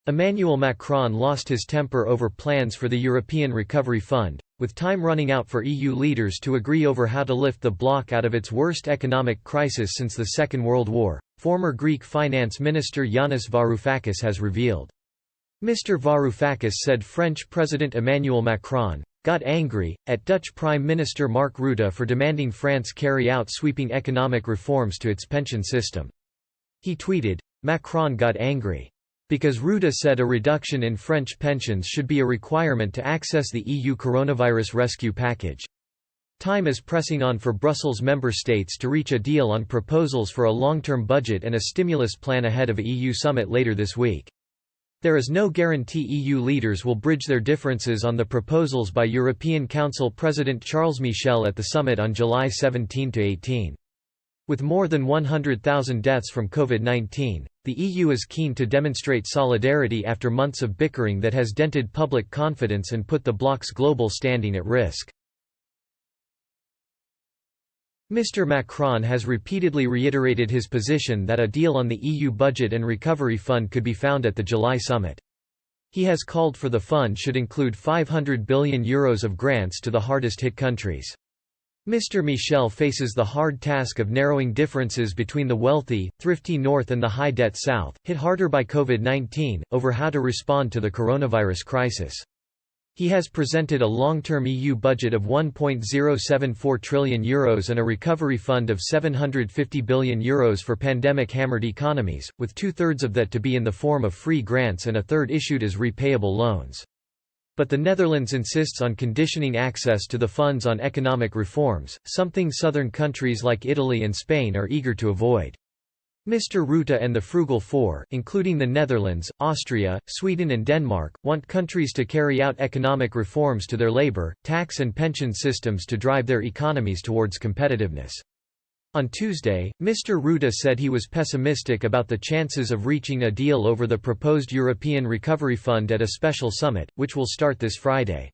Emmanuel Macron lost his temper over plans for the European Recovery Fund, with time running out for EU leaders to agree over how to lift the bloc out of its worst economic crisis since the Second World War, former Greek Finance Minister Yanis Varoufakis has revealed. Mr. Varoufakis said French President Emmanuel Macron got angry at Dutch Prime Minister Mark Rutte for demanding France carry out sweeping economic reforms to its pension system. He tweeted, "Macron got angry. Because Rutte said a reduction in French pensions should be a requirement to access the EU coronavirus rescue package. Time is pressing on for Brussels member states to reach a deal on proposals for a long-term budget and a stimulus plan ahead of a EU summit later this week. There is no guarantee EU leaders will bridge their differences on the proposals by European Council President Charles Michel at the summit on July 17–18. With more than 100,000 deaths from COVID-19, the EU is keen to demonstrate solidarity after months of bickering that has dented public confidence and put the bloc's global standing at risk. Mr. Macron has repeatedly reiterated his position that a deal on the EU budget and recovery fund could be found at the July summit. He has called for the fund should include €500 billion of grants to the hardest-hit countries. Mr. Michel faces the hard task of narrowing differences between the wealthy, thrifty North and the high-debt South, hit harder by COVID-19, over how to respond to the coronavirus crisis. He has presented a long-term EU budget of €1.074 trillion and a recovery fund of €750 billion for pandemic-hammered economies, with two-thirds of that to be in the form of free grants and a third issued as repayable loans. But the Netherlands insists on conditioning access to the funds on economic reforms, something southern countries like Italy and Spain are eager to avoid. Mr. Rutte and the Frugal Four, including the Netherlands, Austria, Sweden and Denmark, want countries to carry out economic reforms to their labour, tax and pension systems to drive their economies towards competitiveness. On Tuesday, Mr. Rutte said he was pessimistic about the chances of reaching a deal over the proposed European Recovery Fund at a special summit, which will start this Friday.